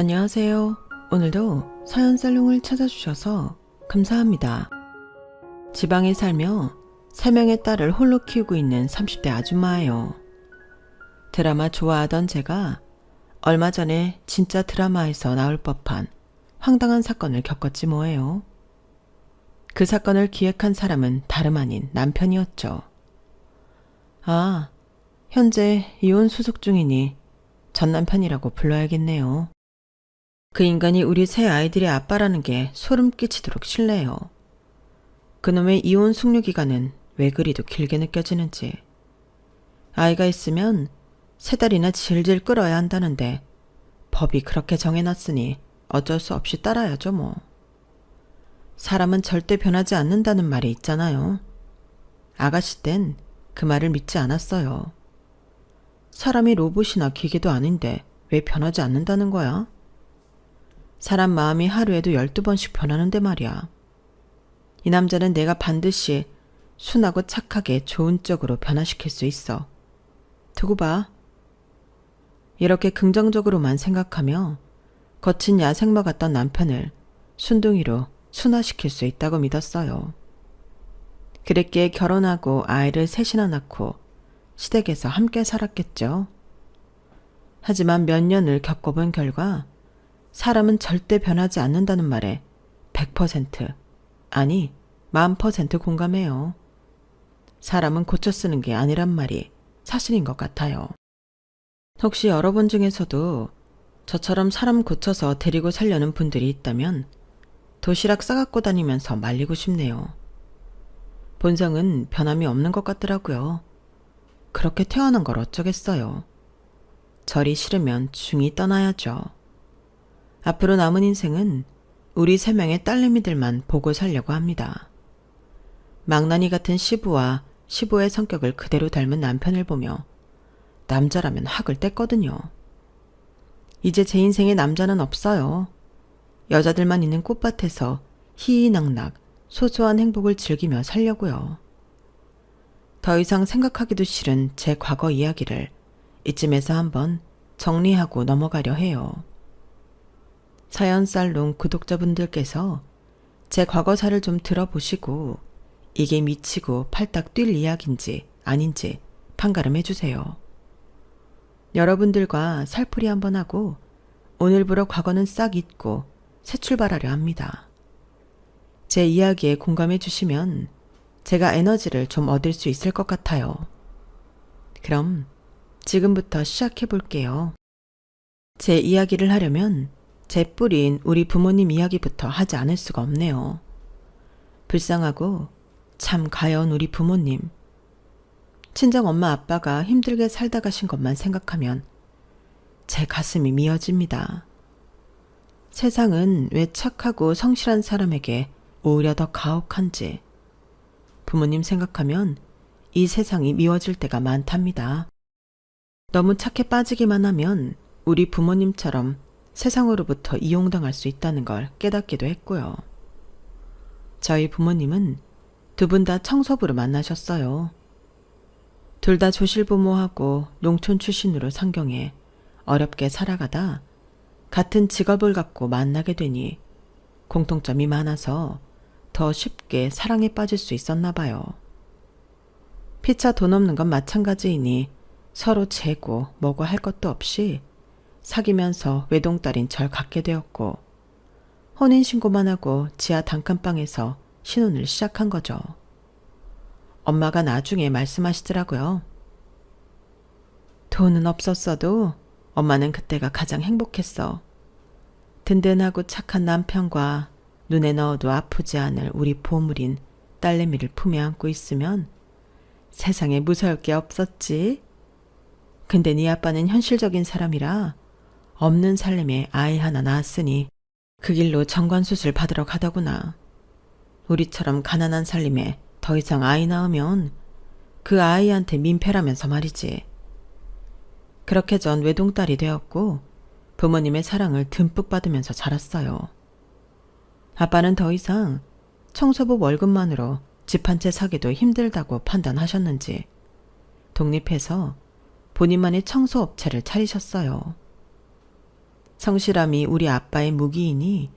안녕하세요. 오늘도 사연살롱을 찾아주셔서 감사합니다. 지방에 살며 3명의 딸을 홀로 키우고 있는 30대 아줌마예요. 드라마 좋아하던 제가 얼마 전에 진짜 드라마에서 나올 법한 황당한 사건을 겪었지 뭐예요. 그 사건을 기획한 사람은 다름 아닌 남편이었죠. 아, 현재 이혼 수속 중이니 전 남편이라고 불러야겠네요. 그 인간이 우리 새 아이들의 아빠라는 게 소름 끼치도록 싫네요. 그놈의 이혼 숙려 기간은 왜 그리도 길게 느껴지는지. 아이가 있으면 3달이나 질질 끌어야 한다는데 법이 그렇게 정해놨으니 어쩔 수 없이 따라야죠 뭐. 사람은 절대 변하지 않는다는 말이 있잖아요. 아가씨 땐 그 말을 믿지 않았어요. 사람이 로봇이나 기계도 아닌데 왜 변하지 않는다는 거야? 사람 마음이 하루에도 12번씩 변하는데 말이야. 이 남자는 내가 반드시 순하고 착하게 좋은 쪽으로 변화시킬 수 있어. 두고 봐. 이렇게 긍정적으로만 생각하며 거친 야생마 같던 남편을 순둥이로 순화시킬 수 있다고 믿었어요. 그랬기에 결혼하고 아이를 셋이나 낳고 시댁에서 함께 살았겠죠. 하지만 몇 년을 겪어본 결과 사람은 절대 변하지 않는다는 말에 100% 아니 10,000% 공감해요. 사람은 고쳐 쓰는 게 아니란 말이 사실인 것 같아요. 혹시 여러분 중에서도 저처럼 사람 고쳐서 데리고 살려는 분들이 있다면 도시락 싸갖고 다니면서 말리고 싶네요. 본성은 변함이 없는 것 같더라고요. 그렇게 태어난 걸 어쩌겠어요. 절이 싫으면 중이 떠나야죠. 앞으로 남은 인생은 우리 3명의 딸내미들만 보고 살려고 합니다. 망나니 같은 시부와 시부의 성격을 그대로 닮은 남편을 보며 남자라면 학을 뗐거든요. 이제 제 인생에 남자는 없어요. 여자들만 있는 꽃밭에서 희희낙낙 소소한 행복을 즐기며 살려고요. 더 이상 생각하기도 싫은 제 과거 이야기를 이쯤에서 한번 정리하고 넘어가려 해요. 사연살롱 구독자분들께서 제 과거사를 좀 들어보시고 이게 미치고 팔딱 뛸 이야기인지 아닌지 판가름해주세요. 여러분들과 살풀이 한번 하고 오늘부로 과거는 싹 잊고 새 출발하려 합니다. 제 이야기에 공감해 주시면 제가 에너지를 좀 얻을 수 있을 것 같아요. 그럼 지금부터 시작해 볼게요. 제 이야기를 하려면 제 뿌리인 우리 부모님 이야기부터 하지 않을 수가 없네요. 불쌍하고 참 가여운 우리 부모님. 친정 엄마 아빠가 힘들게 살다 가신 것만 생각하면 제 가슴이 미어집니다. 세상은 왜 착하고 성실한 사람에게 오히려 더 가혹한지 부모님 생각하면 이 세상이 미워질 때가 많답니다. 너무 착해 빠지기만 하면 우리 부모님처럼 세상으로부터 이용당할 수 있다는 걸 깨닫기도 했고요. 저희 부모님은 2분 다 청소부로 만나셨어요. 둘 다 조실부모하고 농촌 출신으로 상경해 어렵게 살아가다 같은 직업을 갖고 만나게 되니 공통점이 많아서 더 쉽게 사랑에 빠질 수 있었나 봐요. 피차 돈 없는 건 마찬가지이니 서로 재고 뭐고 할 것도 없이 사귀면서 외동딸인 절 갖게 되었고 혼인신고만 하고 지하 단칸방에서 신혼을 시작한 거죠. 엄마가 나중에 말씀하시더라고요. 돈은 없었어도 엄마는 그때가 가장 행복했어. 든든하고 착한 남편과 눈에 넣어도 아프지 않을 우리 보물인 딸내미를 품에 안고 있으면 세상에 무서울 게 없었지. 근데 네 아빠는 현실적인 사람이라 없는 살림에 아이 하나 낳았으니 그 길로 정관수술 받으러 가더구나. 우리처럼 가난한 살림에 더 이상 아이 낳으면 그 아이한테 민폐라면서 말이지. 그렇게 전 외동딸이 되었고 부모님의 사랑을 듬뿍 받으면서 자랐어요. 아빠는 더 이상 청소부 월급만으로 집 한 채 사기도 힘들다고 판단하셨는지 독립해서 본인만의 청소업체를 차리셨어요. 성실함이 우리 아빠의 무기이니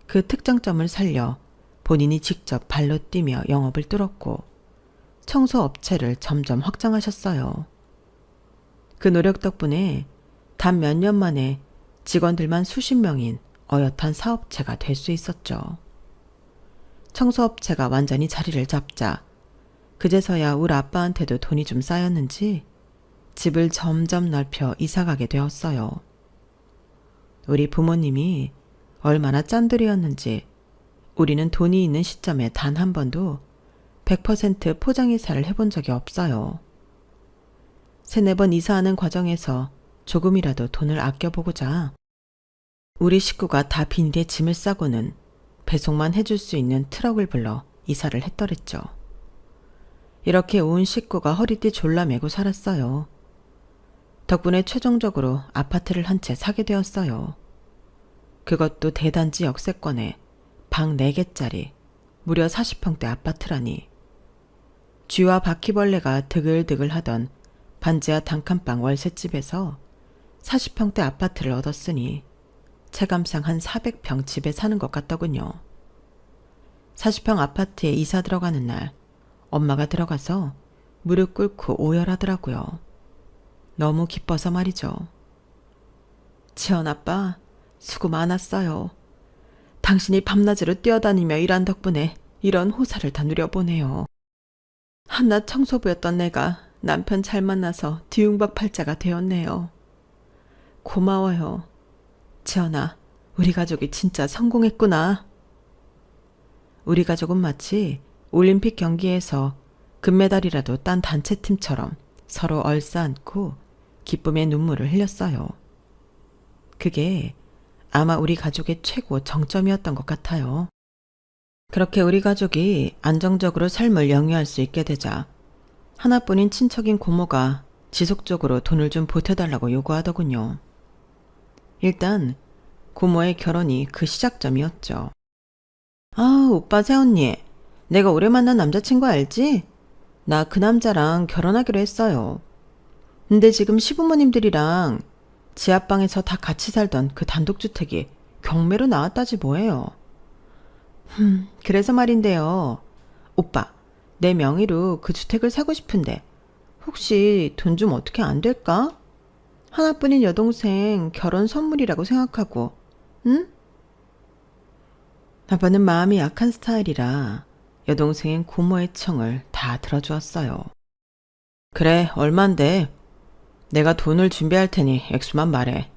그 특장점을 살려 본인이 직접 발로 뛰며 영업을 뚫었고 청소업체를 점점 확장하셨어요. 그 노력 덕분에 단 몇 년 만에 직원들만 수십 명인 어엿한 사업체가 될 수 있었죠. 청소업체가 완전히 자리를 잡자 그제서야 우리 아빠한테도 돈이 좀 쌓였는지 집을 점점 넓혀 이사가게 되었어요. 우리 부모님이 얼마나 짠돌이었는지 우리는 돈이 있는 시점에 단 한 번도 100% 포장 이사를 해본 적이 없어요. 3-4번 이사하는 과정에서 조금이라도 돈을 아껴보고자 우리 식구가 다 빈대 짐을 싸고는 배송만 해줄 수 있는 트럭을 불러 이사를 했더랬죠. 이렇게 온 식구가 허리띠 졸라매고 살았어요. 덕분에 최종적으로 아파트를 한 채 사게 되었어요. 그것도 대단지 역세권에 방 4개짜리 무려 40평대 아파트라니. 쥐와 바퀴벌레가 드글드글 하던 반지하 단칸방 월세집에서 40평대 아파트를 얻었으니 체감상 한 400평 집에 사는 것 같더군요. 40평 아파트에 이사 들어가는 날 엄마가 들어가서 무릎 꿇고 오열하더라고요. 너무 기뻐서 말이죠. 지연 아빠, 수고 많았어요. 당신이 밤낮으로 뛰어다니며 일한 덕분에 이런 호사를 다 누려보네요. 한낱 청소부였던 내가 남편 잘 만나서 뒤웅박팔자가 되었네요. 고마워요. 지연아, 우리 가족이 진짜 성공했구나. 우리 가족은 마치 올림픽 경기에서 금메달이라도 딴 단체팀처럼 서로 얼싸안고 기쁨의 눈물을 흘렸어요. 그게 아마 우리 가족의 최고 정점이었던 것 같아요. 그렇게 우리 가족이 안정적으로 삶을 영위할 수 있게 되자 하나뿐인 친척인 고모가 지속적으로 돈을 좀 보태달라고 요구하더군요. 일단 고모의 결혼이 그 시작점이었죠. 아, 오빠 새언니, 내가 올해 만난 남자친구 알지? 나 그 남자랑 결혼하기로 했어요. 근데 지금 시부모님들이랑 지하방에서 다 같이 살던 그 단독주택이 경매로 나왔다지 뭐예요. 그래서 말인데요. 오빠, 내 명의로 그 주택을 사고 싶은데 혹시 돈 좀 어떻게 안 될까? 하나뿐인 여동생 결혼 선물이라고 생각하고, 응? 아빠는 마음이 약한 스타일이라 여동생인 고모의 청을 다 들어주었어요. 그래, 얼만데? 내가 돈을 준비할 테니 액수만 말해.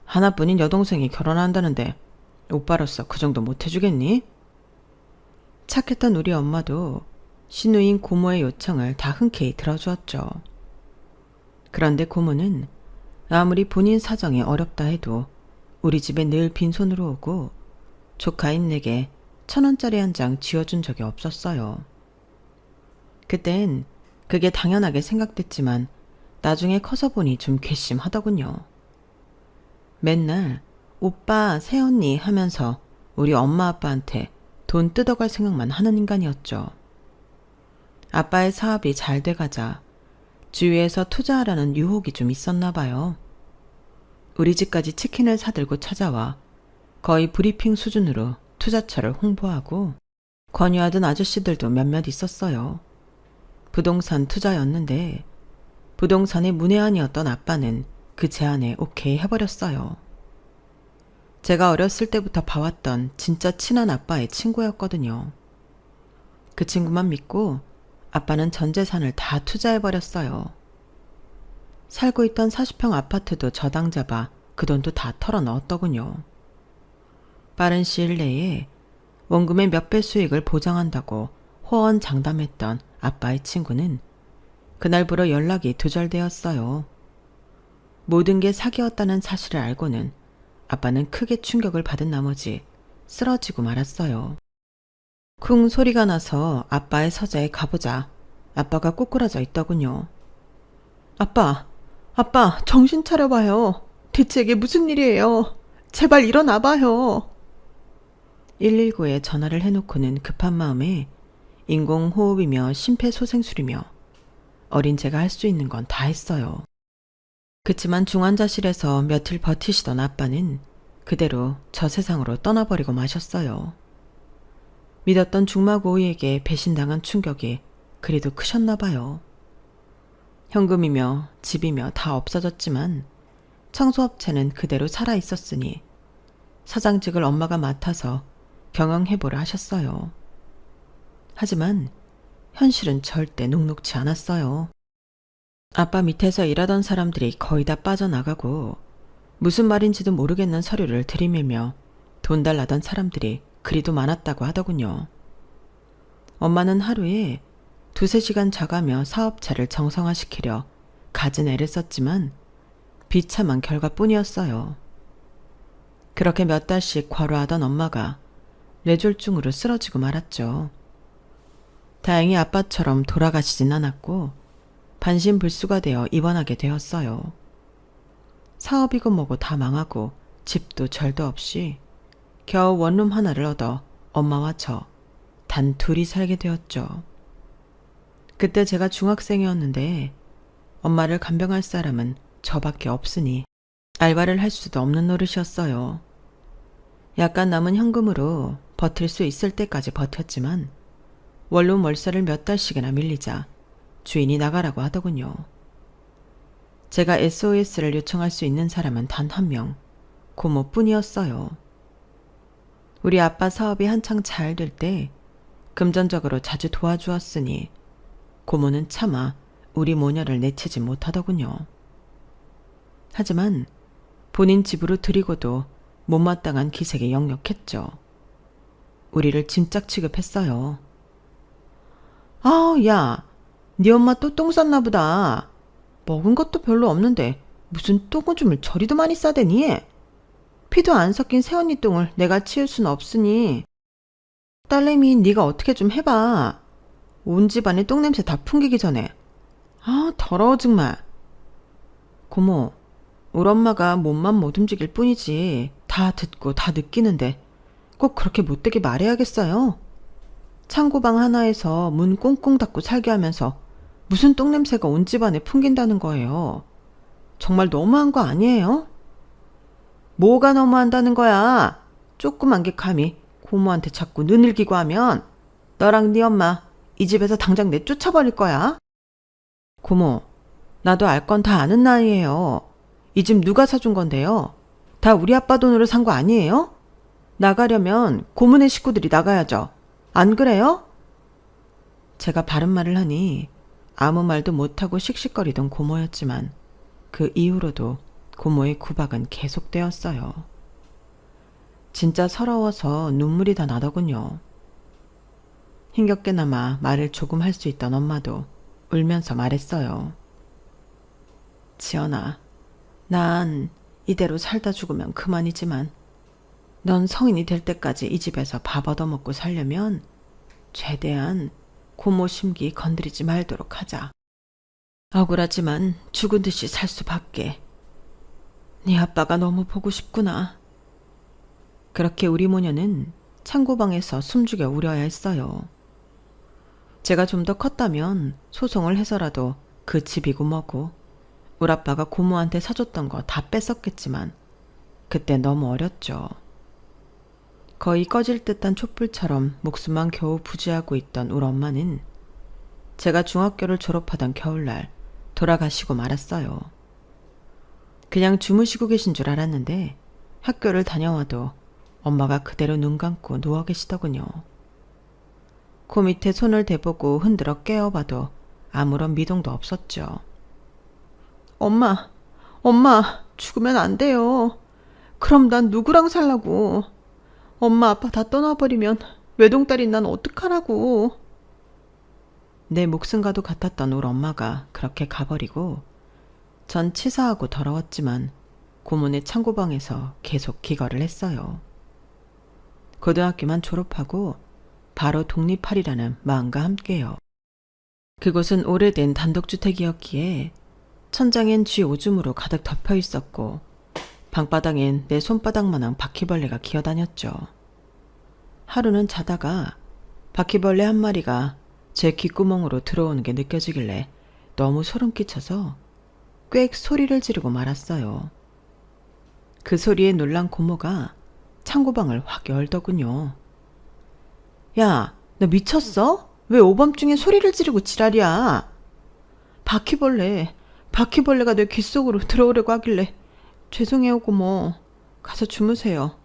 하나뿐인 여동생이 결혼한다는데 오빠로서 그 정도 못 해주겠니? 착했던 우리 엄마도 시누인 고모의 요청을 다 흔쾌히 들어주었죠. 그런데 고모는 아무리 본인 사정이 어렵다 해도 우리 집에 늘 빈손으로 오고 조카인 내게 1,000원짜리 한 장 쥐어준 적이 없었어요. 그땐 그게 당연하게 생각됐지만 나중에 커서 보니 좀 괘씸하더군요. 맨날 오빠, 새언니 하면서 우리 엄마 아빠한테 돈 뜯어갈 생각만 하는 인간이었죠. 아빠의 사업이 잘 돼가자 주위에서 투자하라는 유혹이 좀 있었나 봐요. 우리 집까지 치킨을 사들고 찾아와 거의 브리핑 수준으로 투자처를 홍보하고 권유하던 아저씨들도 몇몇 있었어요. 부동산 투자였는데 부동산의 문외한이었던 아빠는 그 제안에 오케이 해버렸어요. 제가 어렸을 때부터 봐왔던 진짜 친한 아빠의 친구였거든요. 그 친구만 믿고 아빠는 전 재산을 다 투자해버렸어요. 살고 있던 40평 아파트도 저당 잡아 그 돈도 다 털어넣었더군요. 빠른 시일 내에 원금의 몇 배 수익을 보장한다고 호언장담했던 아빠의 친구는 그날부로 연락이 두절되었어요. 모든 게 사기였다는 사실을 알고는 아빠는 크게 충격을 받은 나머지 쓰러지고 말았어요. 쿵 소리가 나서 아빠의 서재에 가보자 아빠가 꼬꾸라져 있더군요. 아빠 정신 차려봐요. 대체 이게 무슨 일이에요. 제발 일어나봐요. 119에 전화를 해놓고는 급한 마음에 인공호흡이며 심폐소생술이며 어린 제가 할 수 있는 건 다 했어요. 그치만 중환자실에서 며칠 버티시던 아빠는 그대로 저 세상으로 떠나버리고 마셨어요. 믿었던 중마고우에게 배신당한 충격이 그리도 크셨나 봐요. 현금이며 집이며 다 없어졌지만 청소업체는 그대로 살아있었으니 사장직을 엄마가 맡아서 경영해보려 하셨어요. 하지만 현실은 절대 녹록지 않았어요. 아빠 밑에서 일하던 사람들이 거의 다 빠져나가고 무슨 말인지도 모르겠는 서류를 들이밀며 돈 달라던 사람들이 그리도 많았다고 하더군요. 엄마는 하루에 2~3시간 자가며 사업체를 정상화시키려 갖은 애를 썼지만 비참한 결과뿐이었어요. 그렇게 몇 달씩 과로하던 엄마가 뇌졸중으로 쓰러지고 말았죠. 다행히 아빠처럼 돌아가시진 않았고 반신불수가 되어 입원하게 되었어요. 사업이고 뭐고 다 망하고 집도 절도 없이 겨우 원룸 하나를 얻어 엄마와 저 단 둘이 살게 되었죠. 그때 제가 중학생이었는데 엄마를 간병할 사람은 저밖에 없으니 알바를 할 수도 없는 노릇이었어요. 약간 남은 현금으로 버틸 수 있을 때까지 버텼지만 원룸 월세를 몇 달씩이나 밀리자 주인이 나가라고 하더군요. 제가 SOS를 요청할 수 있는 사람은 단 한 명, 고모뿐이었어요. 우리 아빠 사업이 한창 잘 될 때 금전적으로 자주 도와주었으니 고모는 차마 우리 모녀를 내치지 못하더군요. 하지만 본인 집으로 들이고도 못마땅한 기색에 역력했죠. 우리를 짐짝 취급했어요. 아, 야, 네 엄마 또 똥 쌌나 보다. 먹은 것도 별로 없는데 무슨 똥오줌을 저리도 많이 싸대니? 피도 안 섞인 새언니 똥을 내가 치울 수는 없으니 딸내미 네가 어떻게 좀 해봐. 온 집안에 똥냄새 다 풍기기 전에. 아, 더러워 정말. 고모, 우리 엄마가 몸만 못 움직일 뿐이지 다 듣고 다 느끼는데 꼭 그렇게 못되게 말해야겠어요? 창고방 하나에서 문 꽁꽁 닫고 살게 하면서 무슨 똥냄새가 온 집안에 풍긴다는 거예요. 정말 너무한 거 아니에요? 뭐가 너무한다는 거야? 조그만 게 감히 고모한테 자꾸 느늘기고 하면 너랑 네 엄마 이 집에서 당장 내쫓아버릴 거야. 고모, 나도 알 건 다 아는 나이에요. 이 집 누가 사준 건데요? 다 우리 아빠 돈으로 산 거 아니에요? 나가려면 고모네 식구들이 나가야죠. 안 그래요? 제가 바른 말을 하니 아무 말도 못하고 씩씩거리던 고모였지만 그 이후로도 고모의 구박은 계속되었어요. 진짜 서러워서 눈물이 다 나더군요. 힘겹게나마 말을 조금 할 수 있던 엄마도 울면서 말했어요. 지연아, 난 이대로 살다 죽으면 그만이지만 넌 성인이 될 때까지 이 집에서 밥 얻어먹고 살려면 최대한 고모 심기 건드리지 말도록 하자. 억울하지만 죽은 듯이 살 수밖에. 네 아빠가 너무 보고 싶구나. 그렇게 우리 모녀는 창고방에서 숨죽여 울어야 했어요. 제가 좀 더 컸다면 소송을 해서라도 그 집이고 뭐고 우리 아빠가 고모한테 사줬던 거 다 뺏었겠지만 그때 너무 어렸죠. 거의 꺼질 듯한 촛불처럼 목숨만 겨우 부지하고 있던 우리 엄마는 제가 중학교를 졸업하던 겨울날 돌아가시고 말았어요. 그냥 주무시고 계신 줄 알았는데 학교를 다녀와도 엄마가 그대로 눈 감고 누워 계시더군요. 코 밑에 손을 대보고 흔들어 깨어봐도 아무런 미동도 없었죠. 엄마, 죽으면 안 돼요. 그럼 난 누구랑 살라고. 엄마 아빠 다 떠나버리면 외동딸인 난 어떡하라고. 내 목숨과도 같았던 우리 엄마가 그렇게 가버리고 전 치사하고 더러웠지만 고모네 창고방에서 계속 기거를 했어요. 고등학교만 졸업하고 바로 독립하리라는 마음과 함께요. 그곳은 오래된 단독주택이었기에 천장엔 쥐 오줌으로 가득 덮여 있었고 방바닥엔 내 손바닥만한 바퀴벌레가 기어다녔죠. 하루는 자다가 바퀴벌레 한 마리가 제 귓구멍으로 들어오는 게 느껴지길래 너무 소름 끼쳐서 꽥 소리를 지르고 말았어요. 그 소리에 놀란 고모가 창고방을 확 열더군요. 야, 너 미쳤어? 왜 오밤중에 소리를 지르고 지랄이야? 바퀴벌레가 내 귀 속으로 들어오려고 하길래 죄송해요 고모. 가서 주무세요.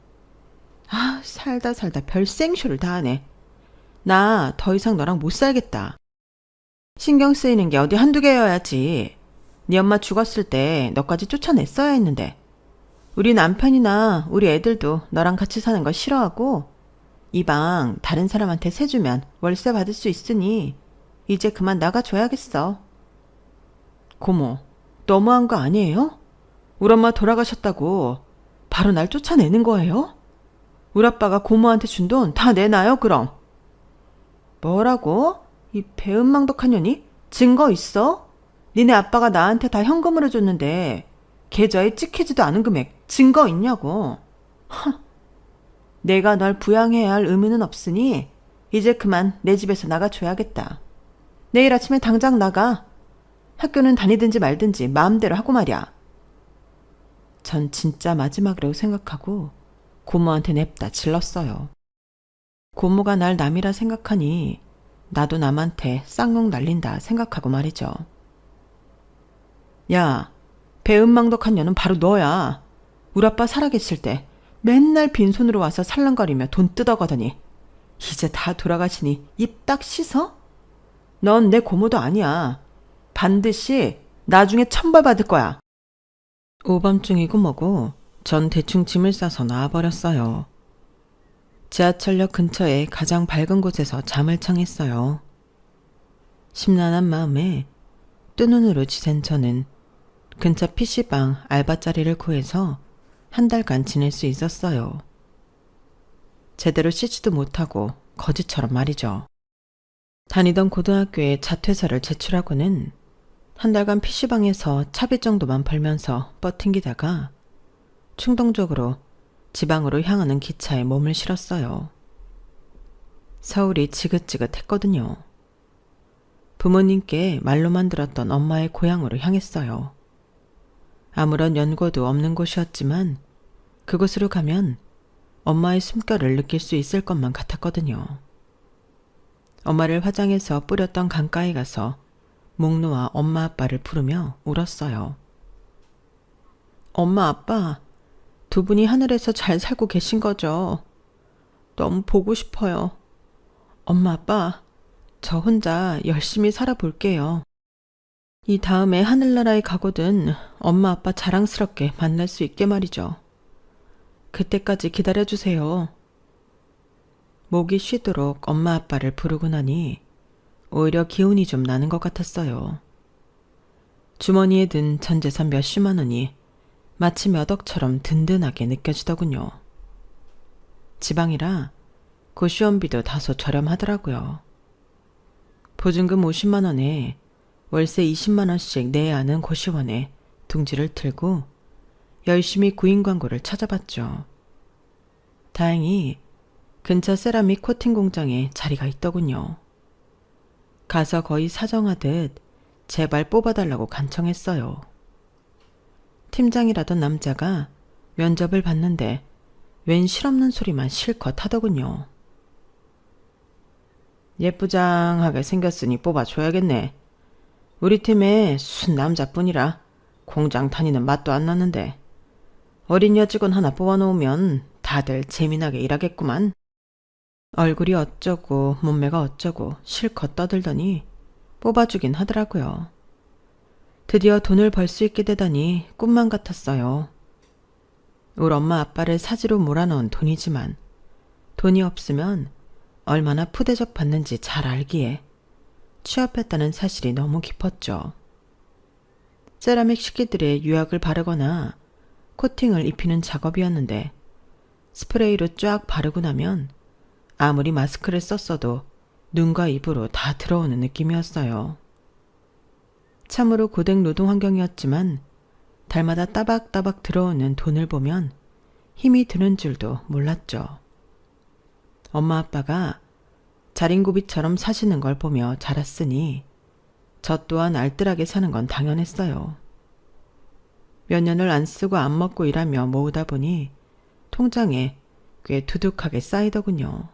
아, 살다 별생쇼를 다 하네. 나 더 이상 너랑 못 살겠다. 신경 쓰이는 게 어디 한두 개여야지. 네 엄마 죽었을 때 너까지 쫓아냈어야 했는데. 우리 남편이나 우리 애들도 너랑 같이 사는 거 싫어하고 이 방 다른 사람한테 세주면 월세 받을 수 있으니 이제 그만 나가줘야겠어. 고모, 너무한 거 아니에요? 우리 엄마 돌아가셨다고 바로 날 쫓아내는 거예요? 우리 아빠가 고모한테 준 돈 다 내놔요 그럼. 뭐라고? 이 배은망덕한 년이? 증거 있어? 니네 아빠가 나한테 다 현금으로 줬는데 계좌에 찍히지도 않은 금액 증거 있냐고. 내가 널 부양해야 할 의무는 없으니 이제 그만 내 집에서 나가줘야겠다. 내일 아침에 당장 나가. 학교는 다니든지 말든지 마음대로 하고 말이야. 전 진짜 마지막이라고 생각하고 고모한테 냅다 질렀어요. 고모가 날 남이라 생각하니 나도 남한테 쌍욕 날린다 생각하고 말이죠. 야, 배은망덕한 년은 바로 너야. 우리 아빠 살아계실 때 맨날 빈손으로 와서 살랑거리며 돈 뜯어가더니 이제 다 돌아가시니 입 딱 씻어? 넌 내 고모도 아니야. 반드시 나중에 천벌 받을 거야. 오밤중이고 뭐고 전 대충 짐을 싸서 나와버렸어요. 지하철역 근처에 가장 밝은 곳에서 잠을 청했어요. 심란한 마음에 뜬 눈으로 지샌 저는 근처 PC방 알바 자리를 구해서 한 달간 지낼 수 있었어요. 제대로 씻지도 못하고 거지처럼 말이죠. 다니던 고등학교에 자퇴서를 제출하고는 한 달간 PC방에서 차비 정도만 벌면서 버팅기다가 충동적으로 지방으로 향하는 기차에 몸을 실었어요. 서울이 지긋지긋했거든요. 부모님께 말로만 들었던 엄마의 고향으로 향했어요. 아무런 연고도 없는 곳이었지만 그곳으로 가면 엄마의 숨결을 느낄 수 있을 것만 같았거든요. 엄마를 화장해서 뿌렸던 강가에 가서 목 놓아 엄마 아빠를 부르며 울었어요. 엄마 아빠, 두 분이 하늘에서 잘 살고 계신 거죠? 너무 보고 싶어요. 엄마 아빠, 저 혼자 열심히 살아볼게요. 이 다음에 하늘나라에 가거든 엄마 아빠 자랑스럽게 만날 수 있게 말이죠. 그때까지 기다려주세요. 목이 쉬도록 엄마 아빠를 부르고 나니 오히려 기운이 좀 나는 것 같았어요. 주머니에 든 전 재산 몇십만 원이 마치 몇 억처럼 든든하게 느껴지더군요. 지방이라 고시원비도 다소 저렴하더라고요. 보증금 50만 원에 월세 20만 원씩 내야 하는 고시원에 둥지를 틀고 열심히 구인 광고를 찾아봤죠. 다행히 근처 세라믹 코팅 공장에 자리가 있더군요. 가서 거의 사정하듯 제발 뽑아달라고 간청했어요. 팀장이라던 남자가 면접을 봤는데 웬 실없는 소리만 실컷 하더군요. 예쁘장하게 생겼으니 뽑아줘야겠네. 우리 팀에 순 남자뿐이라 공장 다니는 맛도 안 나는데 어린 여직원 하나 뽑아놓으면 다들 재미나게 일하겠구만. 얼굴이 어쩌고 몸매가 어쩌고 실컷 떠들더니 뽑아주긴 하더라고요. 드디어 돈을 벌 수 있게 되다니 꿈만 같았어요. 우리 엄마 아빠를 사지로 몰아넣은 돈이지만 돈이 없으면 얼마나 푸대접 받는지 잘 알기에 취업했다는 사실이 너무 깊었죠. 세라믹 식기들의 유약을 바르거나 코팅을 입히는 작업이었는데 스프레이로 쫙 바르고 나면 아무리 마스크를 썼어도 눈과 입으로 다 들어오는 느낌이었어요. 참으로 고된 노동 환경이었지만 달마다 따박따박 들어오는 돈을 보면 힘이 드는 줄도 몰랐죠. 엄마 아빠가 자린고비처럼 사시는 걸 보며 자랐으니 저 또한 알뜰하게 사는 건 당연했어요. 몇 년을 안 쓰고 안 먹고 일하며 모으다 보니 통장에 꽤 두둑하게 쌓이더군요.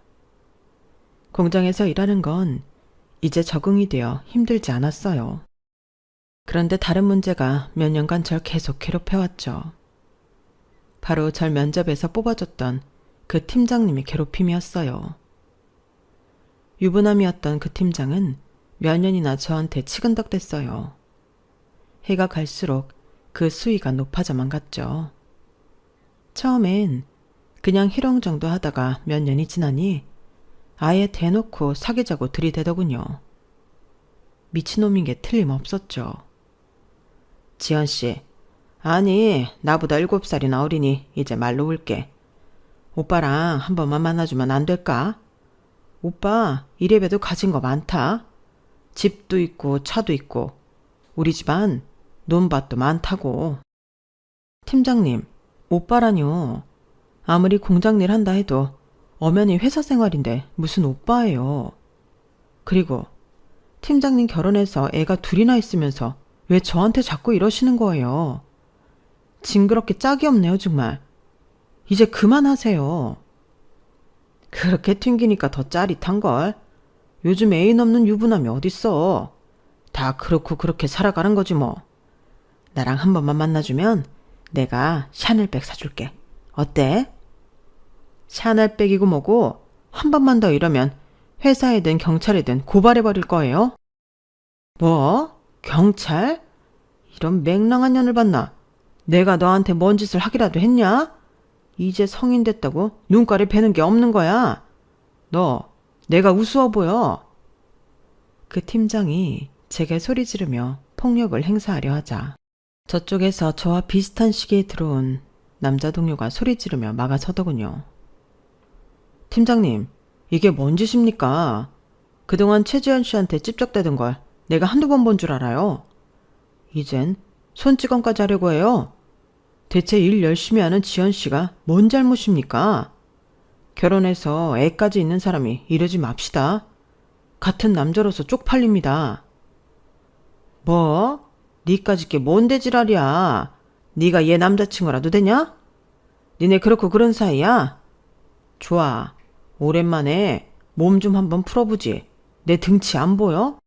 공장에서 일하는 건 이제 적응이 되어 힘들지 않았어요. 그런데 다른 문제가 몇 년간 절 계속 괴롭혀왔죠. 바로 절 면접에서 뽑아줬던 그 팀장님의 괴롭힘이었어요. 유부남이었던 그 팀장은 몇 년이나 저한테 치근덕댔어요. 해가 갈수록 그 수위가 높아져만 갔죠. 처음엔 그냥 희롱 정도 하다가 몇 년이 지나니 아예 대놓고 사귀자고 들이대더군요. 미친놈인 게 틀림없었죠. 지연씨, 아니 나보다 7살이나 어리니 이제 말 놓을게. 오빠랑 한 번만 만나주면 안 될까? 오빠 이래봬도 가진 거 많다. 집도 있고 차도 있고 우리 집안 논밭도 많다고. 팀장님, 오빠라뇨. 아무리 공장 일 한다 해도 엄연히 회사 생활인데 무슨 오빠예요. 그리고 팀장님 결혼해서 애가 둘이나 있으면서 왜 저한테 자꾸 이러시는 거예요? 징그럽게 짝이 없네요 정말. 이제 그만하세요. 그렇게 튕기니까 더 짜릿한걸. 요즘 애인 없는 유부남이 어딨어. 다 그렇고 그렇게 살아가는 거지 뭐. 나랑 한 번만 만나주면 내가 샤넬백 사줄게. 어때? 샤넬백이고 뭐고 한 번만 더 이러면 회사에든 경찰이든 고발해버릴 거예요. 뭐? 경찰? 이런 맹랑한 년을 봤나? 내가 너한테 뭔 짓을 하기라도 했냐? 이제 성인 됐다고 눈깔이 배는 게 없는 거야. 너 내가 우스워 보여. 그 팀장이 제게 소리 지르며 폭력을 행사하려 하자 저쪽에서 저와 비슷한 시기에 들어온 남자 동료가 소리 지르며 막아서더군요. 팀장님, 이게 뭔 짓입니까? 그동안 최지연 씨한테 찝쩍대던 걸 내가 한두 번 본 줄 알아요. 이젠 손찌검까지 하려고 해요. 대체 일 열심히 하는 지연 씨가 뭔 잘못입니까? 결혼해서 애까지 있는 사람이 이러지 맙시다. 같은 남자로서 쪽팔립니다. 뭐? 니까짓 게 뭔데 지랄이야. 니가 얘 남자친구라도 되냐? 니네 그렇고 그런 사이야? 좋아. 오랜만에 몸 좀 한번 풀어보지. 내 등치 안 보여?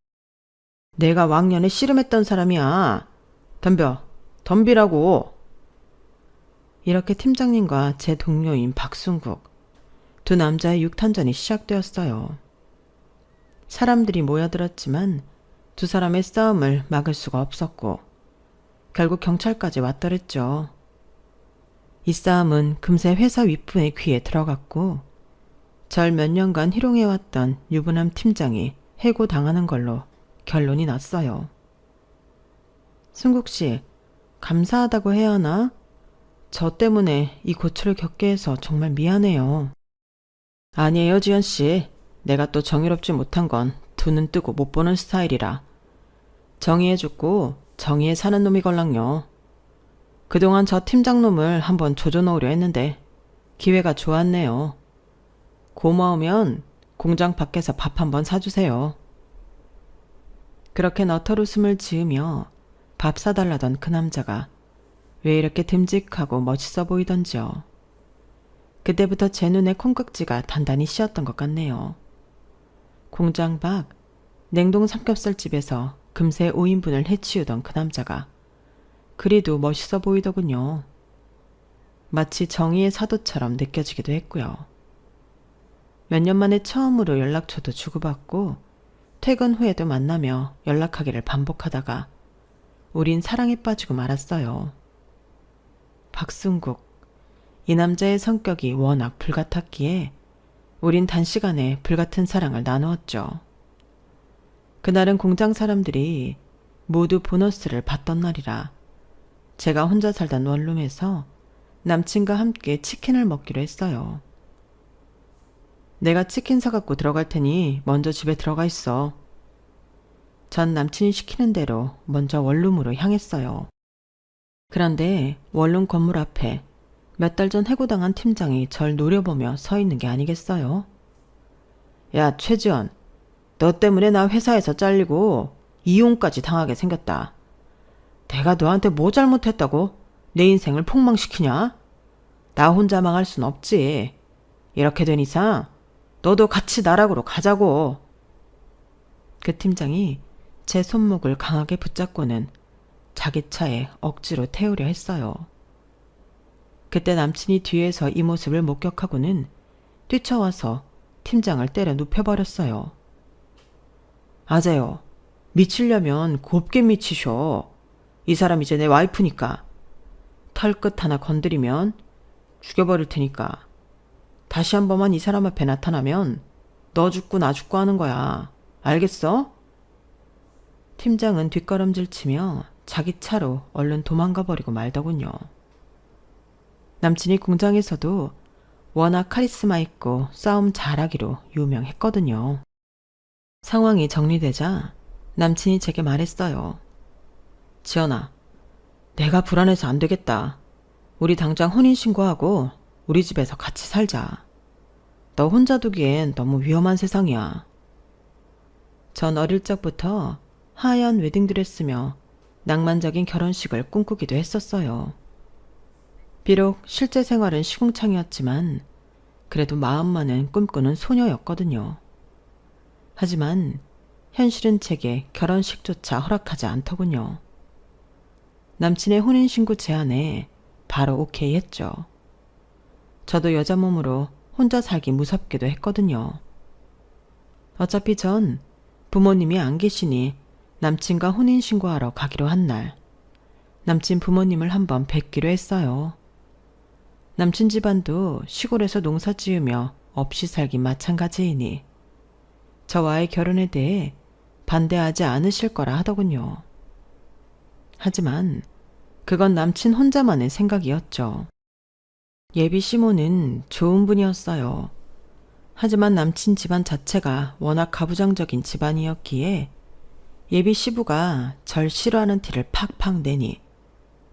내가 왕년에 씨름했던 사람이야. 덤비라고. 이렇게 팀장님과 제 동료인 박순국, 두 남자의 육탄전이 시작되었어요. 사람들이 모여들었지만 두 사람의 싸움을 막을 수가 없었고 결국 경찰까지 왔더랬죠. 이 싸움은 금세 회사 윗분의 귀에 들어갔고 절 몇 년간 희롱해왔던 유부남 팀장이 해고당하는 걸로 결론이 났어요. 순국씨, 감사하다고 해야 하나? 저 때문에 이 고초를 겪게 해서 정말 미안해요. 아니에요, 지연씨. 내가 또 정의롭지 못한 건 두 눈 뜨고 못 보는 스타일이라. 정의에 죽고 정의에 사는 놈이 걸랑요. 그동안 저 팀장놈을 한번 조져놓으려 했는데 기회가 좋았네요. 고마우면 공장 밖에서 밥 한번 사주세요. 그렇게 너털웃음을 지으며 밥 사달라던 그 남자가 왜 이렇게 듬직하고 멋있어 보이던지요. 그때부터 제 눈에 콩깍지가 단단히 씌었던 것 같네요. 공장 밖 냉동 삼겹살집에서 금세 5인분을 해치우던 그 남자가 그리도 멋있어 보이더군요. 마치 정의의 사도처럼 느껴지기도 했고요. 몇 년 만에 처음으로 연락처도 주고받고 퇴근 후에도 만나며 연락하기를 반복하다가 우린 사랑에 빠지고 말았어요. 박순국, 이 남자의 성격이 워낙 불같았기에 우린 단시간에 불같은 사랑을 나누었죠. 그날은 공장 사람들이 모두 보너스를 받던 날이라 제가 혼자 살던 원룸에서 남친과 함께 치킨을 먹기로 했어요. 내가 치킨 사갖고 들어갈 테니 먼저 집에 들어가 있어. 전 남친이 시키는 대로 먼저 원룸으로 향했어요. 그런데 원룸 건물 앞에 몇 달 전 해고당한 팀장이 절 노려보며 서 있는 게 아니겠어요? 야, 최지연. 너 때문에 나 회사에서 잘리고 이혼까지 당하게 생겼다. 내가 너한테 뭐 잘못했다고? 내 인생을 폭망시키냐? 나 혼자 망할 순 없지. 이렇게 된 이상 너도 같이 나락으로 가자고. 그 팀장이 제 손목을 강하게 붙잡고는 자기 차에 억지로 태우려 했어요. 그때 남친이 뒤에서 이 모습을 목격하고는 뛰쳐와서 팀장을 때려 눕혀버렸어요. 아재요. 미치려면 곱게 미치셔. 이 사람 이제 내 와이프니까. 털끝 하나 건드리면 죽여버릴 테니까. 다시 한 번만 이 사람 앞에 나타나면 너 죽고 나 죽고 하는 거야. 알겠어? 팀장은 뒷걸음질 치며 자기 차로 얼른 도망가 버리고 말더군요. 남친이 공장에서도 워낙 카리스마 있고 싸움 잘하기로 유명했거든요. 상황이 정리되자 남친이 제게 말했어요. 지연아, 내가 불안해서 안 되겠다. 우리 당장 혼인신고하고 우리 집에서 같이 살자. 너 혼자 두기엔 너무 위험한 세상이야. 전 어릴 적부터 하얀 웨딩드레스며 낭만적인 결혼식을 꿈꾸기도 했었어요. 비록 실제 생활은 시궁창이었지만 그래도 마음만은 꿈꾸는 소녀였거든요. 하지만 현실은 제게 결혼식조차 허락하지 않더군요. 남친의 혼인신고 제안에 바로 오케이 했죠. 저도 여자 몸으로 혼자 살기 무섭기도 했거든요. 어차피 전 부모님이 안 계시니 남친과 혼인신고하러 가기로 한 날, 남친 부모님을 한번 뵙기로 했어요. 남친 집안도 시골에서 농사 지으며 없이 살기 마찬가지이니 저와의 결혼에 대해 반대하지 않으실 거라 하더군요. 하지만 그건 남친 혼자만의 생각이었죠. 예비 시모는 좋은 분이었어요. 하지만 남친 집안 자체가 워낙 가부장적인 집안이었기에 예비 시부가 절 싫어하는 티를 팍팍 내니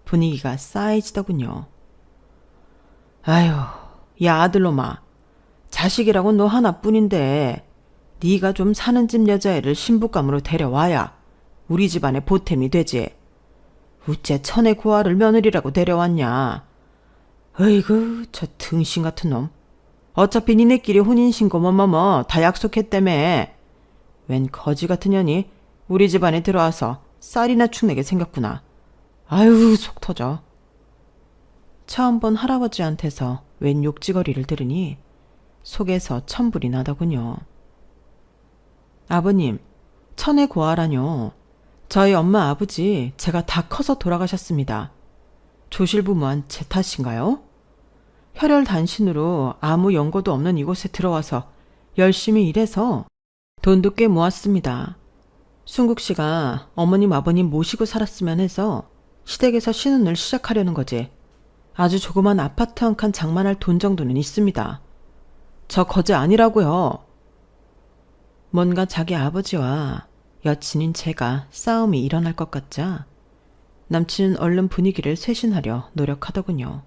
분위기가 싸해지더군요. 아휴, 야 아들놈아, 자식이라고 너 하나뿐인데 네가 좀 사는 집 여자애를 신부감으로 데려와야 우리 집안의 보탬이 되지. 우째 천의 고아를 며느리라고 데려왔냐. 어이구, 저 등신 같은 놈. 어차피 니네끼리 혼인신고 뭐뭐뭐 다 약속했다며. 웬 거지 같은 년이 우리 집안에 들어와서 쌀이나 축내게 생겼구나. 아유, 속 터져. 처음 본 할아버지한테서 웬 욕지거리를 들으니 속에서 천불이 나더군요. 아버님, 천의 고아라뇨. 저희 엄마 아버지 제가 다 커서 돌아가셨습니다. 조실부모한 제 탓인가요? 혈혈 단신으로 아무 연고도 없는 이곳에 들어와서 열심히 일해서 돈도 꽤 모았습니다. 순국 씨가 어머님 아버님 모시고 살았으면 해서 시댁에서 신혼을 시작하려는 거지. 아주 조그만 아파트 한 칸 장만할 돈 정도는 있습니다. 저 거지 아니라고요. 뭔가 자기 아버지와 여친인 제가 싸움이 일어날 것 같자 남친은 얼른 분위기를 쇄신하려 노력하더군요.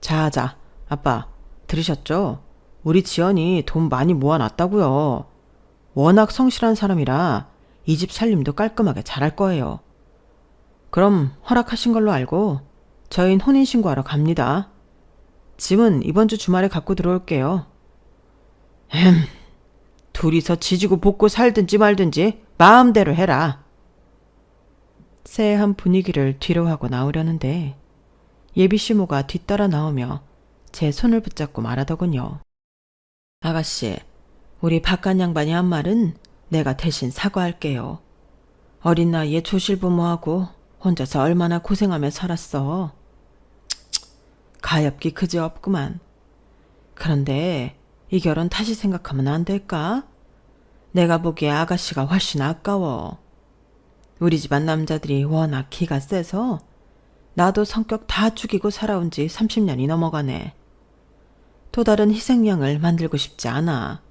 자자, 아빠 들으셨죠? 우리 지연이 돈 많이 모아놨다고요. 워낙 성실한 사람이라 이 집 살림도 깔끔하게 잘할 거예요. 그럼 허락하신 걸로 알고 저희는 혼인신고하러 갑니다. 짐은 이번 주 주말에 갖고 들어올게요. 둘이서 지지고 볶고 살든지 말든지 마음대로 해라. 쎄한 분위기를 뒤로하고 나오려는데 예비 시모가 뒤따라 나오며 제 손을 붙잡고 말하더군요. 아가씨, 우리 바깥 양반이 한 말은 내가 대신 사과할게요. 어린 나이에 조실부모하고 혼자서 얼마나 고생하며 살았어. 가엾기 그지없구만. 그런데 이 결혼 다시 생각하면 안 될까? 내가 보기에 아가씨가 훨씬 아까워. 우리 집안 남자들이 워낙 기가 세서 나도 성격 다 죽이고 살아온 지 30년이 넘어가네. 또 다른 희생양을 만들고 싶지 않아.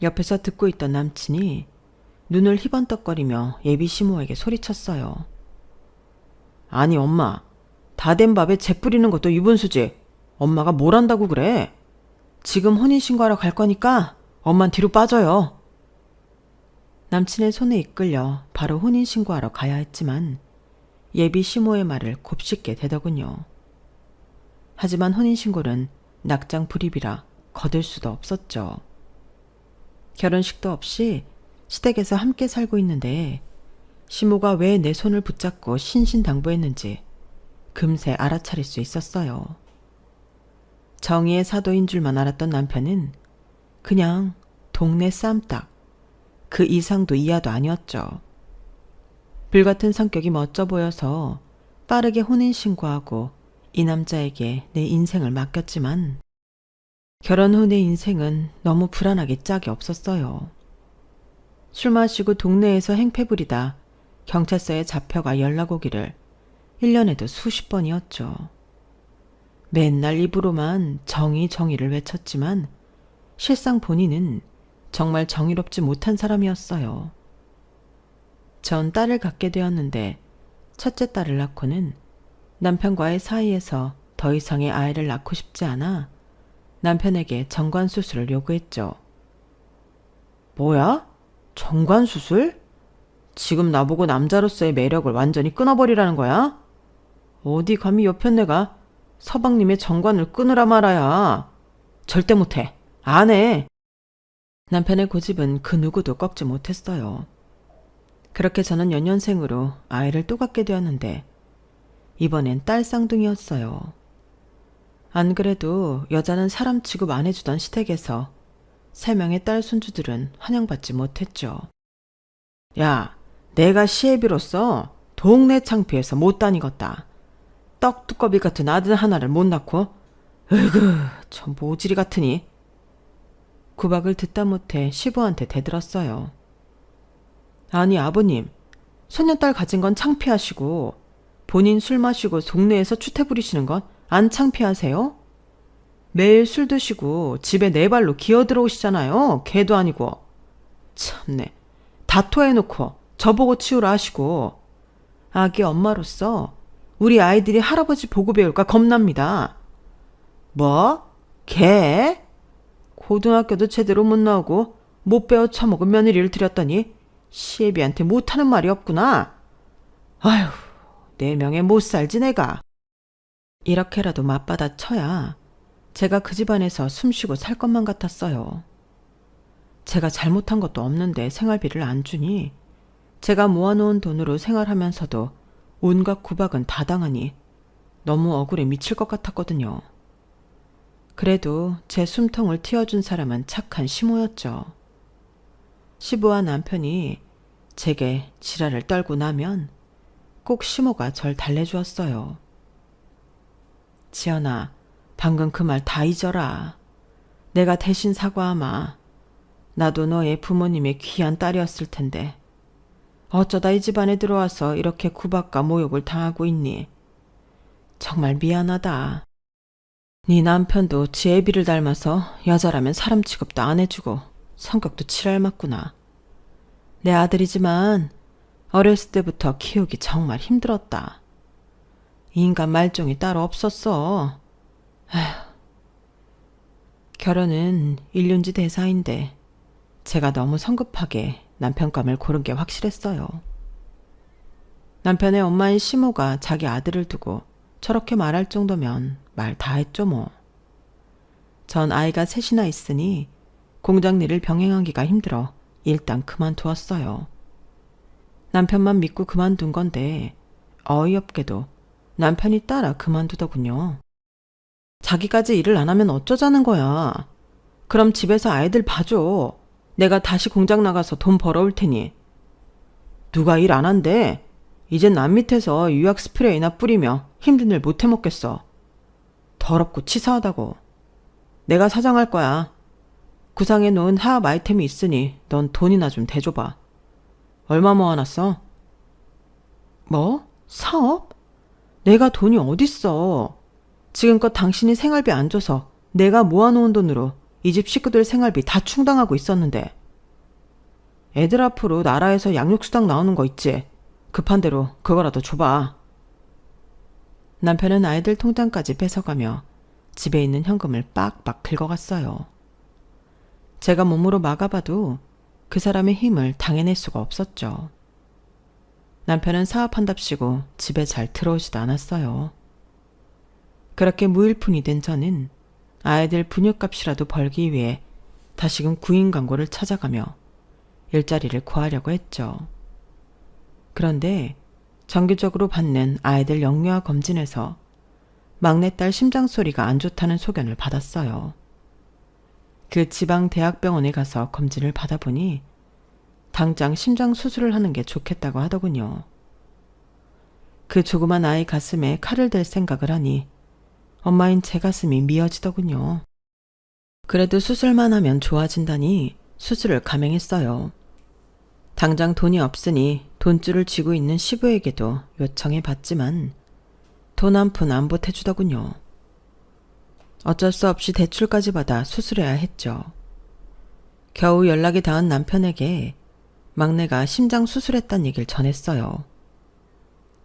옆에서 듣고 있던 남친이 눈을 희번떡거리며 예비 시모에게 소리쳤어요. 아니 엄마, 다 된 밥에 재 뿌리는 것도 유분수지. 엄마가 뭘 한다고 그래? 지금 혼인신고하러 갈 거니까 엄만 뒤로 빠져요. 남친의 손에 이끌려 바로 혼인신고하러 가야 했지만 예비 시모의 말을 곱씹게 되더군요. 하지만 혼인신고는 낙장 불입이라 거둘 수도 없었죠. 결혼식도 없이 시댁에서 함께 살고 있는데 시모가 왜 내 손을 붙잡고 신신당부했는지 금세 알아차릴 수 있었어요. 정의의 사도인 줄만 알았던 남편은 그냥 동네 쌈딱, 그 이상도 이하도 아니었죠. 불같은 성격이 멋져 보여서 빠르게 혼인신고하고 이 남자에게 내 인생을 맡겼지만 결혼 후 내 인생은 너무 불안하게 짝이 없었어요. 술 마시고 동네에서 행패 부리다 경찰서에 잡혀가 연락 오기를 1년에도 수십 번이었죠. 맨날 입으로만 정의를 외쳤지만 실상 본인은 정말 정의롭지 못한 사람이었어요. 전 딸을 갖게 되었는데 첫째 딸을 낳고는 남편과의 사이에서 더 이상의 아이를 낳고 싶지 않아 남편에게 정관수술을 요구했죠. 뭐야? 정관수술? 지금 나보고 남자로서의 매력을 완전히 끊어버리라는 거야? 어디 감히 여편네가 서방님의 정관을 끊으라 말아야. 절대 못해. 안 해. 남편의 고집은 그 누구도 꺾지 못했어요. 그렇게 저는 연년생으로 아이를 또 갖게 되었는데 이번엔 딸 쌍둥이였어요. 안 그래도 여자는 사람 취급 안 해주던 시댁에서 3명의 딸 손주들은 환영받지 못했죠. 야, 내가 시애비로서 동네 창피해서 못 다니겠다. 떡두꺼비 같은 아들 하나를 못 낳고 으이그 저 모지리 같으니. 구박을 듣다 못해 시부한테 대들었어요. 아니 아버님, 손녀딸 가진 건 창피하시고 본인 술 마시고 동네에서 추태 부리시는 건 안 창피하세요? 매일 술 드시고 집에 네 발로 기어들어오시잖아요. 개도 아니고. 참네. 다 토해놓고 저보고 치우라 하시고. 아기 엄마로서 우리 아이들이 할아버지 보고 배울까 겁납니다. 뭐? 개? 고등학교도 제대로 못 나오고 못 배워 처먹은 며느리를 들였더니 시애비한테 못하는 말이 없구나. 아휴, 4명에 못 살지 내가. 이렇게라도 맞받아 쳐야 제가 그 집안에서 숨쉬고 살 것만 같았어요. 제가 잘못한 것도 없는데 생활비를 안 주니 제가 모아놓은 돈으로 생활하면서도 온갖 구박은 다 당하니 너무 억울해 미칠 것 같았거든요. 그래도 제 숨통을 틔워준 사람은 착한 시모였죠. 시부와 남편이 제게 지랄을 떨고 나면 꼭 시모가 절 달래주었어요. 지연아, 방금 그 말 다 잊어라. 내가 대신 사과하마. 나도 너의 부모님의 귀한 딸이었을 텐데 어쩌다 이 집안에 들어와서 이렇게 구박과 모욕을 당하고 있니? 정말 미안하다. 네 남편도 지 애비를 닮아서 여자라면 사람 취급도 안 해주고 성격도 칠할 맞구나. 내 아들이지만 어렸을 때부터 키우기 정말 힘들었다. 인간 말종이 따로 없었어. 에휴. 결혼은 일륜지 대사인데 제가 너무 성급하게 남편감을 고른 게 확실했어요. 남편의 엄마인 시모가 자기 아들을 두고 저렇게 말할 정도면 말 다 했죠 뭐. 전 아이가 셋이나 있으니 공장 일을 병행하기가 힘들어 일단 그만두었어요. 남편만 믿고 그만둔 건데 어이없게도 남편이 따라 그만두더군요. 자기까지 일을 안 하면 어쩌자는 거야. 그럼 집에서 아이들 봐줘. 내가 다시 공장 나가서 돈 벌어올 테니. 누가 일 안 한대. 이젠 남 밑에서 유약 스프레이나 뿌리며 힘든 일 못 해먹겠어. 더럽고 치사하다고. 내가 사장할 거야. 구상해 놓은 하업 아이템이 있으니 넌 돈이나 좀 대줘봐. 얼마 모아놨어? 뭐? 사업? 내가 돈이 어딨어. 지금껏 당신이 생활비 안 줘서 내가 모아놓은 돈으로 이 집 식구들 생활비 다 충당하고 있었는데. 애들 앞으로 나라에서 양육수당 나오는 거 있지? 급한 대로 그거라도 줘봐. 남편은 아이들 통장까지 뺏어가며 집에 있는 현금을 빡빡 긁어갔어요. 제가 몸으로 막아봐도 그 사람의 힘을 당해낼 수가 없었죠. 남편은 사업한답시고 집에 잘 들어오지도 않았어요. 그렇게 무일푼이 된 저는 아이들 분유값이라도 벌기 위해 다시금 구인 광고를 찾아가며 일자리를 구하려고 했죠. 그런데 정기적으로 받는 아이들 영유아 검진에서 막내딸 심장 소리가 안 좋다는 소견을 받았어요. 그 지방 대학병원에 가서 검진을 받아보니 당장 심장 수술을 하는 게 좋겠다고 하더군요. 그 조그만 아이 가슴에 칼을 댈 생각을 하니 엄마인 제 가슴이 미어지더군요. 그래도 수술만 하면 좋아진다니 수술을 감행했어요. 당장 돈이 없으니 돈줄을 쥐고 있는 시부에게도 요청해 봤지만 돈 한 푼 안 보태주더군요. 어쩔 수 없이 대출까지 받아 수술해야 했죠. 겨우 연락이 닿은 남편에게 막내가 심장 수술했단 얘기를 전했어요.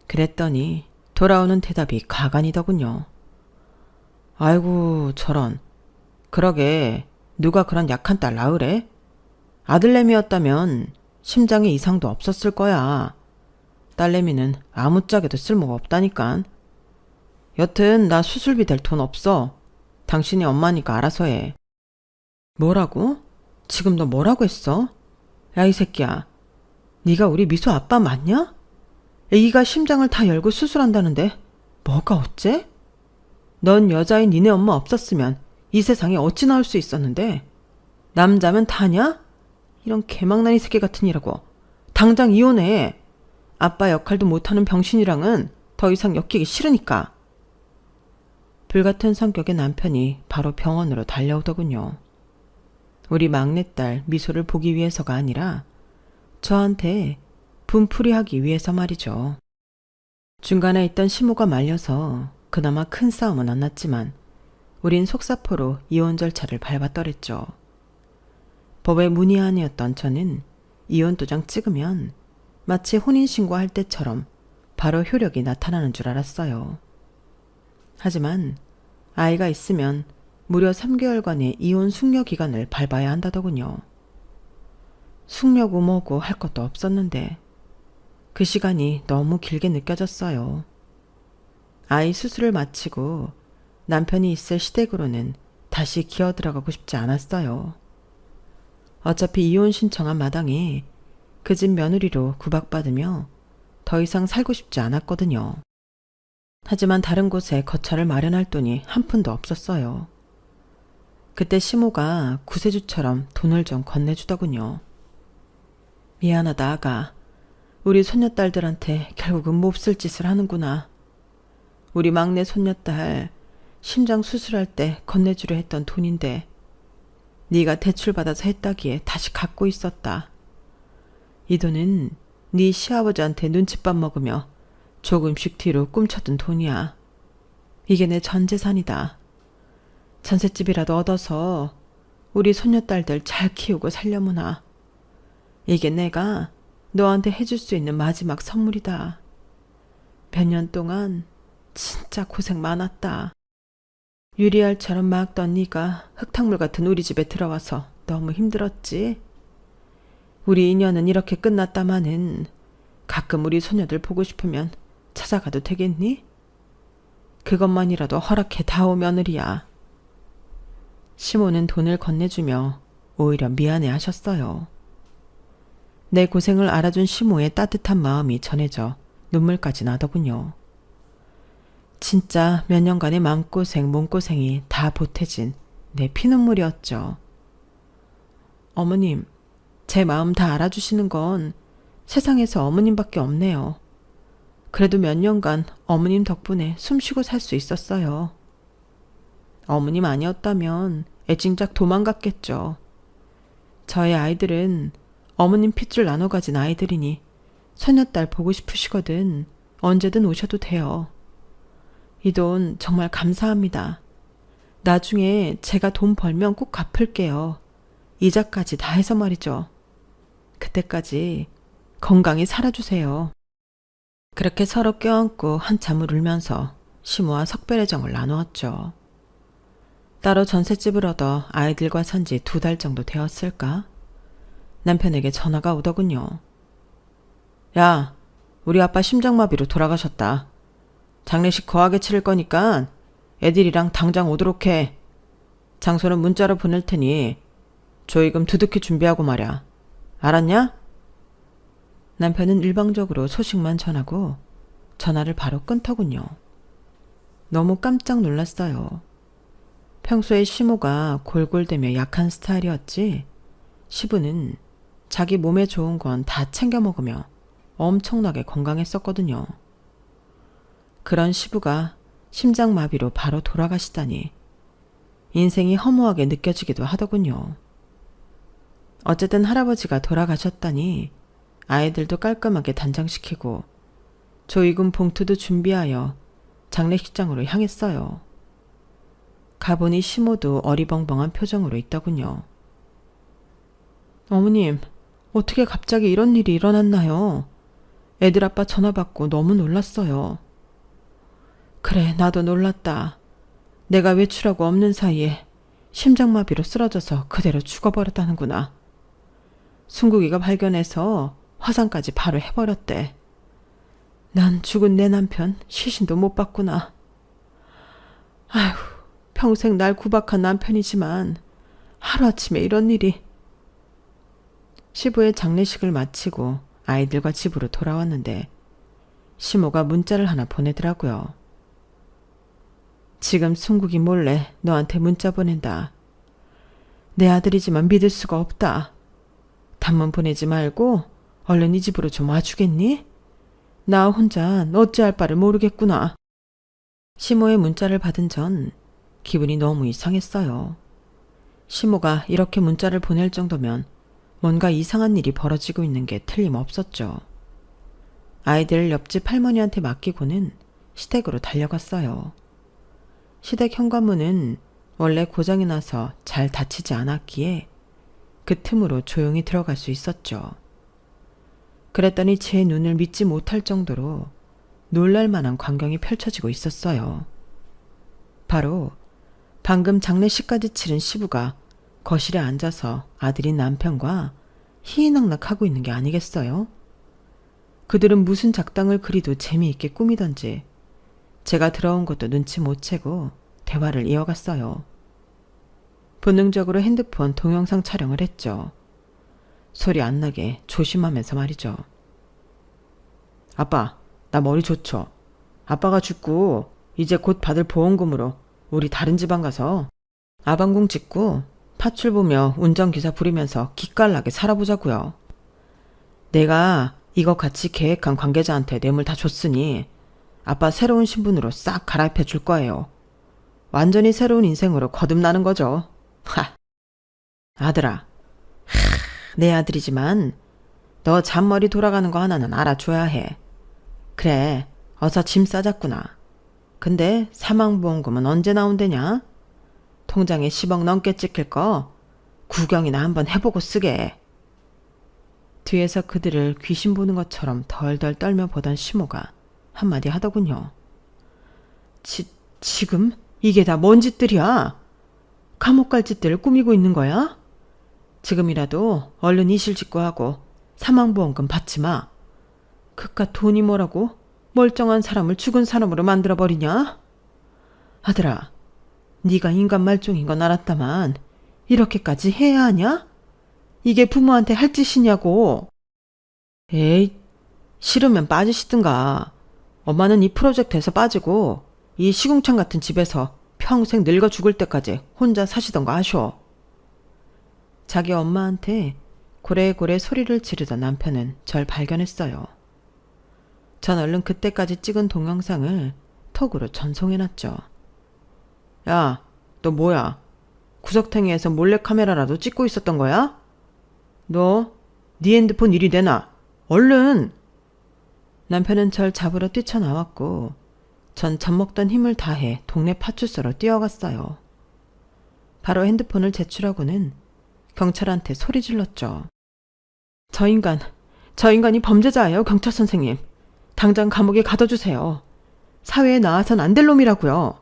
그랬더니 돌아오는 대답이 가관이더군요. 아이고 저런. 그러게 누가 그런 약한 딸 낳으래? 아들내미였다면 심장에 이상도 없었을 거야. 딸내미는 아무짝에도 쓸모가 없다니깐. 여튼 나 수술비 댈 돈 없어. 당신이 엄마니까 알아서 해. 뭐라고? 지금 너 뭐라고 했어? 야 이 새끼야. 네가 우리 미소 아빠 맞냐? 애기가 심장을 다 열고 수술한다는데 뭐가 어째? 넌 여자인 니네 엄마 없었으면 이 세상에 어찌 나올 수 있었는데 남자면 다냐? 이런 개망나니 새끼 같으니라고. 당장 이혼해. 아빠 역할도 못하는 병신이랑은 더 이상 엮이기 싫으니까. 불같은 성격의 남편이 바로 병원으로 달려오더군요. 우리 막내딸 미소를 보기 위해서가 아니라 저한테 분풀이하기 위해서 말이죠. 중간에 있던 시모가 말려서 그나마 큰 싸움은 안 났지만 우린 속사포로 이혼 절차를 밟았더랬죠. 법의 문의안이었던 저는 이혼 도장 찍으면 마치 혼인신고할 때처럼 바로 효력이 나타나는 줄 알았어요. 하지만 아이가 있으면 무려 3개월간의 이혼 숙려 기간을 밟아야 한다더군요. 숙려고 뭐고 할 것도 없었는데 그 시간이 너무 길게 느껴졌어요. 아이 수술을 마치고 남편이 있을 시댁으로는 다시 기어 들어가고 싶지 않았어요. 어차피 이혼 신청한 마당에 그 집 며느리로 구박받으며 더 이상 살고 싶지 않았거든요. 하지만 다른 곳에 거처를 마련할 돈이 한 푼도 없었어요. 그때 시모가 구세주처럼 돈을 좀 건네주더군요. 미안하다 아가. 우리 손녀딸들한테 결국은 몹쓸 짓을 하는구나. 우리 막내 손녀딸 심장 수술할 때 건네주려 했던 돈인데 네가 대출받아서 했다기에 다시 갖고 있었다. 이 돈은 네 시아버지한테 눈칫밥 먹으며 조금씩 뒤로 꿈쳐둔 돈이야. 이게 내 전 재산이다. 전셋집이라도 얻어서 우리 손녀딸들 잘 키우고 살려무나. 이게 내가 너한테 해줄 수 있는 마지막 선물이다. 몇 년 동안 진짜 고생 많았다. 유리알처럼 막던 네가 흙탕물 같은 우리 집에 들어와서 너무 힘들었지? 우리 인연은 이렇게 끝났다마는 가끔 우리 소녀들 보고 싶으면 찾아가도 되겠니? 그것만이라도 허락해 다오 며느리야. 시모는 돈을 건네주며 오히려 미안해 하셨어요. 내 고생을 알아준 시모의 따뜻한 마음이 전해져 눈물까지 나더군요. 진짜 몇 년간의 마음고생 몸고생이 다 보태진 내 피눈물이었죠. 어머님, 제 마음 다 알아주시는 건 세상에서 어머님밖에 없네요. 그래도 몇 년간 어머님 덕분에 숨쉬고 살 수 있었어요. 어머님 아니었다면 애진작 도망갔겠죠. 저의 아이들은 어머님 핏줄 나눠 가진 아이들이니 손녀딸 보고 싶으시거든 언제든 오셔도 돼요. 이 돈 정말 감사합니다. 나중에 제가 돈 벌면 꼭 갚을게요. 이자까지 다 해서 말이죠. 그때까지 건강히 살아주세요. 그렇게 서로 껴안고 한참을 울면서 시모와 석별의 정을 나누었죠. 따로 전셋집을 얻어 아이들과 산 지 2달 정도 되었을까? 남편에게 전화가 오더군요. 야, 우리 아빠 심장마비로 돌아가셨다. 장례식 거하게 치를 거니까 애들이랑 당장 오도록 해. 장소는 문자로 보낼 테니 조의금 두둑히 준비하고 말야. 알았냐? 남편은 일방적으로 소식만 전하고 전화를 바로 끊더군요. 너무 깜짝 놀랐어요. 평소에 시모가 골골대며 약한 스타일이었지 시부는 자기 몸에 좋은 건 다 챙겨 먹으며 엄청나게 건강했었거든요. 그런 시부가 심장마비로 바로 돌아가시다니 인생이 허무하게 느껴지기도 하더군요. 어쨌든 할아버지가 돌아가셨다니 아이들도 깔끔하게 단장시키고 조의금 봉투도 준비하여 장례식장으로 향했어요. 가보니 시모도 어리벙벙한 표정으로 있더군요. 어머님, 어떻게 갑자기 이런 일이 일어났나요? 애들 아빠 전화 받고 너무 놀랐어요. 그래, 나도 놀랐다. 내가 외출하고 없는 사이에 심장마비로 쓰러져서 그대로 죽어버렸다는구나. 순국이가 발견해서 화상까지 바로 해버렸대. 난 죽은 내 남편 시신도 못 봤구나. 아휴, 평생 날 구박한 남편이지만 하루아침에 이런 일이. 시부의 장례식을 마치고 아이들과 집으로 돌아왔는데 시모가 문자를 하나 보내더라고요. 지금 순국이 몰래 너한테 문자 보낸다. 내 아들이지만 믿을 수가 없다. 단문 보내지 말고 얼른 이 집으로 좀 와주겠니? 나 혼자 어찌할 바를 모르겠구나. 시모의 문자를 받은 전 기분이 너무 이상했어요. 시모가 이렇게 문자를 보낼 정도면 뭔가 이상한 일이 벌어지고 있는 게 틀림없었죠. 아이들을 옆집 할머니한테 맡기고는 시댁으로 달려갔어요. 시댁 현관문은 원래 고장이 나서 잘 닫히지 않았기에 그 틈으로 조용히 들어갈 수 있었죠. 그랬더니 제 눈을 믿지 못할 정도로 놀랄만한 광경이 펼쳐지고 있었어요. 바로 방금 장례식까지 치른 시부가 거실에 앉아서 아들인 남편과 희희낙낙하고 있는 게 아니겠어요? 그들은 무슨 작당을 그리도 재미있게 꾸미던지 제가 들어온 것도 눈치 못 채고 대화를 이어갔어요. 본능적으로 핸드폰 동영상 촬영을 했죠. 소리 안 나게 조심하면서 말이죠. 아빠, 나 머리 좋죠? 아빠가 죽고 이제 곧 받을 보험금으로 우리 다른 지방 가서 아방궁 찍고 파출 보며 운전기사 부리면서 기깔나게 살아보자고요. 내가 이거 같이 계획한 관계자한테 뇌물 다 줬으니 아빠 새로운 신분으로 싹 갈아입혀 줄 거예요. 완전히 새로운 인생으로 거듭나는 거죠. 하. 아들아. 내 아들이지만 너 잔머리 돌아가는 거 하나는 알아줘야 해. 그래, 어서 짐 싸잡구나. 근데 사망보험금은 언제 나온대냐? 통장에 10억 넘게 찍힐 거 구경이나 한번 해보고 쓰게. 뒤에서 그들을 귀신 보는 것처럼 덜덜 떨며 보던 시모가 한마디 하더군요. 지금 이게 다 뭔 짓들이야? 감옥 갈 짓들을 꾸미고 있는 거야? 지금이라도 얼른 이실직고하고 사망보험금 받지 마. 그깟 돈이 뭐라고 멀쩡한 사람을 죽은 사람으로 만들어버리냐? 아들아, 네가 인간 말종인 건 알았다만 이렇게까지 해야 하냐? 이게 부모한테 할 짓이냐고. 에이, 싫으면 빠지시든가. 엄마는 이 프로젝트에서 빠지고 이 시궁창 같은 집에서 평생 늙어 죽을 때까지 혼자 사시던가 하쇼. 자기 엄마한테 고래고래 소리를 지르던 남편은 절 발견했어요. 전 얼른 그때까지 찍은 동영상을 톡으로 전송해놨죠. 야, 너 뭐야? 구석탱이에서 몰래카메라라도 찍고 있었던 거야? 너, 네 핸드폰 이리 내놔. 얼른! 남편은 절 잡으러 뛰쳐나왔고 전 젖먹던 힘을 다해 동네 파출소로 뛰어갔어요. 바로 핸드폰을 제출하고는 경찰한테 소리 질렀죠. 저 인간이 범죄자예요, 경찰 선생님. 당장 감옥에 가둬주세요. 사회에 나와선 안 될 놈이라고요.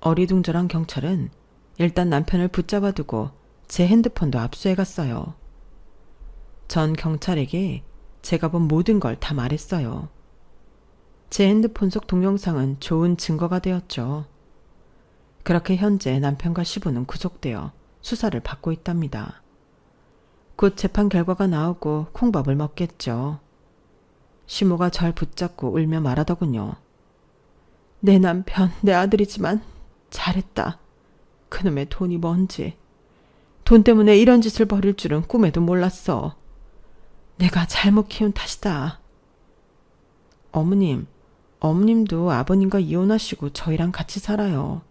어리둥절한 경찰은 일단 남편을 붙잡아두고 제 핸드폰도 압수해갔어요. 전 경찰에게 제가 본 모든 걸 다 말했어요. 제 핸드폰 속 동영상은 좋은 증거가 되었죠. 그렇게 현재 남편과 시부는 구속되어 수사를 받고 있답니다. 곧 재판 결과가 나오고 콩밥을 먹겠죠. 시모가 절 붙잡고 울며 말하더군요. 내 남편, 내 아들이지만 잘했다. 그놈의 돈이 뭔지. 돈 때문에 이런 짓을 벌일 줄은 꿈에도 몰랐어. 내가 잘못 키운 탓이다. 어머님, 어머님도 아버님과 이혼하시고 저희랑 같이 살아요.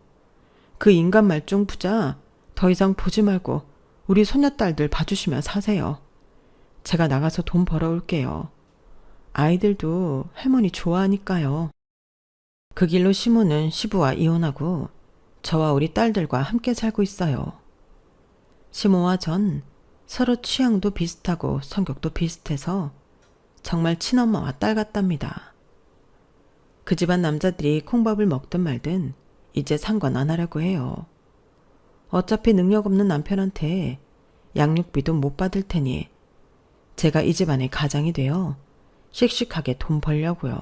그 인간 말종 부자 더 이상 보지 말고 우리 손녀딸들 봐주시며 사세요. 제가 나가서 돈 벌어올게요. 아이들도 할머니 좋아하니까요. 그 길로 시모는 시부와 이혼하고 저와 우리 딸들과 함께 살고 있어요. 시모와 전 서로 취향도 비슷하고 성격도 비슷해서 정말 친엄마와 딸 같답니다. 그 집안 남자들이 콩밥을 먹든 말든 이제 상관 안 하려고 해요. 어차피 능력 없는 남편한테 양육비도 못 받을 테니 제가 이 집안의 가장이 되어 씩씩하게 돈 벌려고요.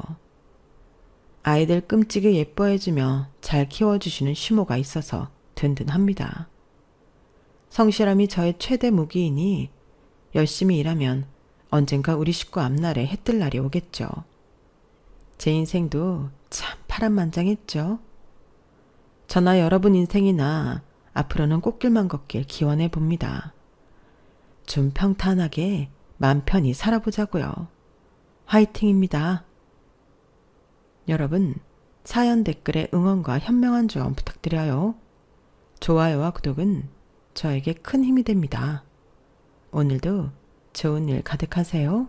아이들 끔찍이 예뻐해주며 잘 키워주시는 시모가 있어서 든든합니다. 성실함이 저의 최대 무기이니 열심히 일하면 언젠가 우리 식구 앞날에 해 뜰 날이 오겠죠. 제 인생도 참 파란만장했죠. 저나 여러분 인생이나 앞으로는 꽃길만 걷길 기원해 봅니다. 좀 평탄하게 맘 편히 살아보자고요. 화이팅입니다. 여러분, 사연 댓글에 응원과 현명한 조언 부탁드려요. 좋아요와 구독은 저에게 큰 힘이 됩니다. 오늘도 좋은 일 가득하세요.